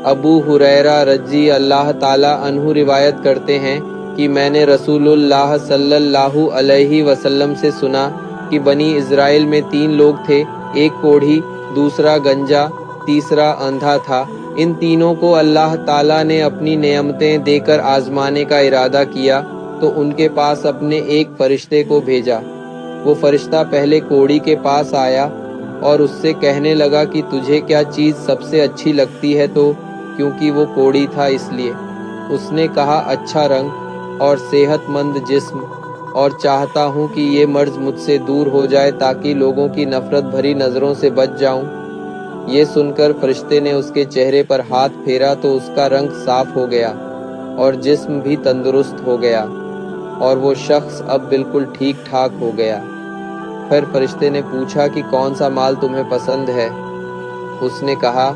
ابو حریرہ رضی اللہ تعالی عنہ روایت کرتے ہیں کہ میں نے رسول اللہ صلی اللہ علیہ وسلم سے سنا کہ بنی اسرائیل میں 3 لوگ تھے، ایک کوڑھی، دوسرا گنجا، تیسرا اندھا تھا۔ ان تینوں کو اللہ تعالیٰ نے اپنی نعمتیں دے کر آزمانے کا ارادہ کیا تو ان کے پاس اپنے ایک فرشتے کو بھیجا۔ وہ فرشتہ پہلے کوڑھی کے پاس آیا اور اس سے کہنے لگا کہ تجھے کیا چیز سب سے اچھی لگتی ہے؟ تو کیونکہ وہ کوڑھی تھا اس لیے اس نے کہا اچھا رنگ اور صحت مند جسم، اور چاہتا ہوں کہ یہ مرض مجھ سے دور ہو جائے تاکہ لوگوں کی نفرت بھری نظروں سے بچ جاؤں۔ یہ سن کر فرشتے نے اس کے چہرے پر ہاتھ پھیرا تو اس کا رنگ صاف ہو گیا اور جسم بھی تندرست ہو گیا اور وہ شخص اب بالکل ٹھیک ٹھاک ہو گیا۔ پھر فرشتے نے پوچھا کہ کون سا مال تمہیں پسند ہے؟ اس نے کہا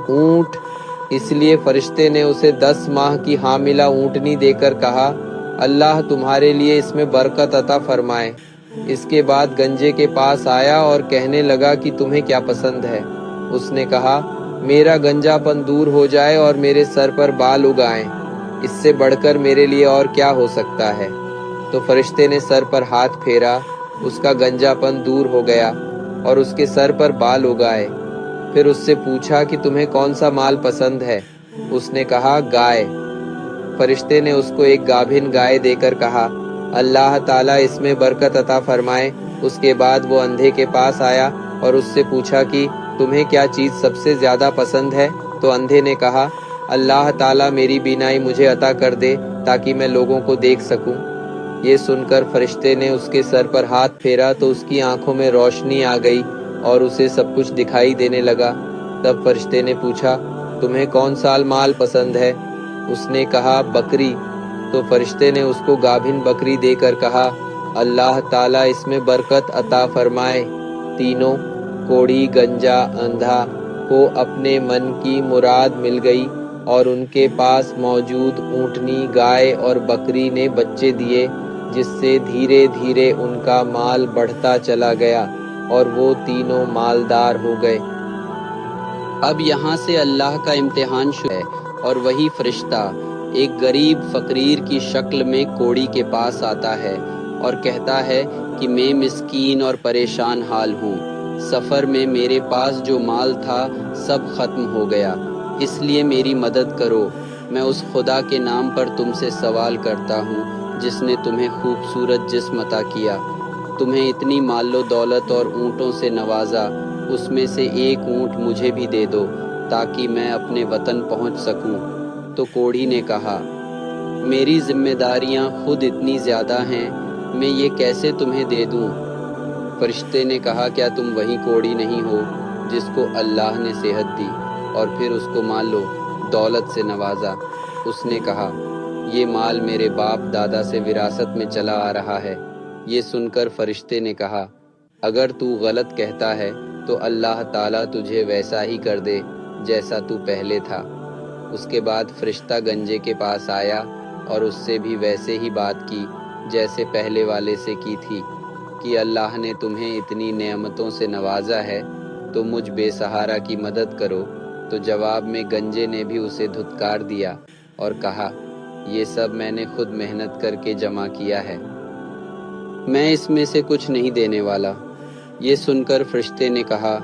اونٹ۔ اس لیے فرشتے نے اسے 10 ماہ کی حاملہ اونٹنی دے کر کہا اللہ تمہارے لیے اس میں برکت عطا فرمائے۔ اس کے بعد گنجے کے پاس آیا اور کہنے لگا کہ تمہیں کیا پسند ہے؟ اس نے کہا میرا گنجا پن دور ہو جائے اور میرے سر پر بال اگائیں، اس سے بڑھ کر میرے لیے اور کیا ہو سکتا ہے؟ تو فرشتے نے سر پر ہاتھ پھیرا، اس کا گنجا پن دور ہو گیا اور اس کے سر پر بال اگائے۔ پھر اس سے پوچھا کہ تمہیں کون سا مال پسند ہے؟ اس نے کہا گائے۔ فرشتے نے اس کو ایک گابھن گائے دے کر کہا اللہ تعالیٰ اس میں برکت عطا فرمائے۔ اس کے بعد وہ اندھے کے پاس آیا اور اس سے پوچھا کہ تمہیں کیا چیز سب سے زیادہ پسند ہے؟ تو اندھے نے کہا اللہ تعالیٰ میری بینائی مجھے عطا کر دے تاکہ میں لوگوں کو دیکھ سکوں۔ یہ سن کر فرشتے نے اس کے سر پر ہاتھ پھیرا تو اس کی آنکھوں میں روشنی آ گئی اور اسے سب کچھ دکھائی دینے لگا۔ تب فرشتے نے پوچھا تمہیں کون سا مال پسند ہے؟ اس نے کہا بکری۔ تو فرشتے نے اس کو گابھن بکری دے کر کہا اللہ تعالیٰ اس میں برکت عطا فرمائے۔ تینوں کوڑھی، گنجا، اندھا کو اپنے من کی مراد مل گئی اور ان کے پاس موجود اونٹنی، گائے اور بکری نے بچے دیے، جس سے دھیرے دھیرے ان کا مال بڑھتا چلا گیا اور وہ تینوں مالدار ہو گئے۔ اب یہاں سے اللہ کا امتحان شروع ہے اور وہی فرشتہ ایک غریب فقیر کی شکل میں کوڑھی کے پاس آتا ہے اور کہتا ہے کہ میں مسکین اور پریشان حال ہوں، سفر میں میرے پاس جو مال تھا سب ختم ہو گیا، اس لیے میری مدد کرو۔ میں اس خدا کے نام پر تم سے سوال کرتا ہوں جس نے تمہیں خوبصورت جسم عطا کیا، تمہیں اتنی مال و دولت اور اونٹوں سے نوازا، اس میں سے ایک اونٹ مجھے بھی دے دو تاکہ میں اپنے وطن پہنچ سکوں۔ تو کوڑھی نے کہا میری ذمہ داریاں خود اتنی زیادہ ہیں، میں یہ کیسے تمہیں دے دوں؟ فرشتے نے کہا کیا تم وہی کوڑھی نہیں ہو جس کو اللہ نے صحت دی اور پھر اس کو مال و دولت سے نوازا؟ اس نے کہا یہ مال میرے باپ دادا سے وراثت میں چلا آ رہا ہے۔ یہ سن کر فرشتے نے کہا اگر تو غلط کہتا ہے تو اللہ تعالیٰ تجھے ویسا ہی کر دے جیسا تو پہلے تھا۔ اس کے بعد فرشتہ گنجے کے پاس آیا اور اس سے بھی ویسے ہی بات کی جیسے پہلے والے سے کی تھی کہ اللہ نے تمہیں اتنی نعمتوں سے نوازا ہے تو مجھ بے سہارا کی مدد کرو۔ تو جواب میں گنجے نے بھی اسے دھتکار دیا اور کہا یہ سب میں نے خود محنت کر کے جمع کیا ہے، میں اس میں سے کچھ نہیں دینے والا۔ یہ سن کر فرشتے نے کہا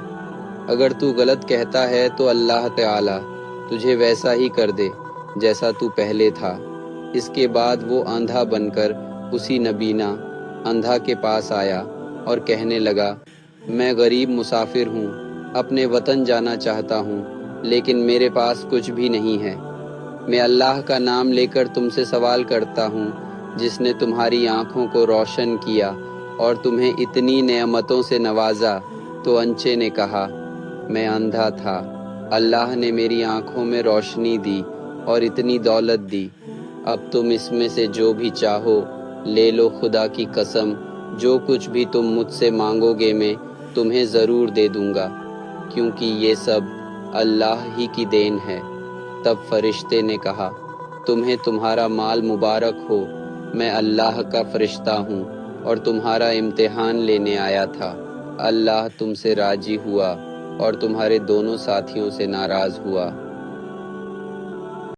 اگر تو غلط کہتا ہے تو اللہ تعالیٰ تجھے ویسا ہی کر دے جیسا تو پہلے تھا۔ اس کے بعد وہ آندھا بن کر اسی نبینا اندھا کے پاس آیا اور کہنے لگا میں غریب مسافر ہوں، اپنے وطن جانا چاہتا ہوں لیکن میرے پاس کچھ بھی نہیں ہے۔ میں اللہ کا نام لے کر تم سے سوال کرتا ہوں جس نے تمہاری آنکھوں کو روشن کیا اور تمہیں اتنی نعمتوں سے نوازا۔ تو انچے نے کہا میں اندھا تھا، اللہ نے میری آنکھوں میں روشنی دی اور اتنی دولت دی، اب تم اس میں سے جو بھی چاہو لے لو، خدا کی قسم جو کچھ بھی تم مجھ سے مانگو گے میں تمہیں ضرور دے دوں گا، کیونکہ یہ سب اللہ ہی کی دین ہے۔ تب فرشتے نے کہا تمہیں تمہارا مال مبارک ہو، میں اللہ کا فرشتہ ہوں اور تمہارا امتحان لینے آیا تھا۔ اللہ تم سے راضی ہوا اور تمہارے دونوں ساتھیوں سے ناراض ہوا۔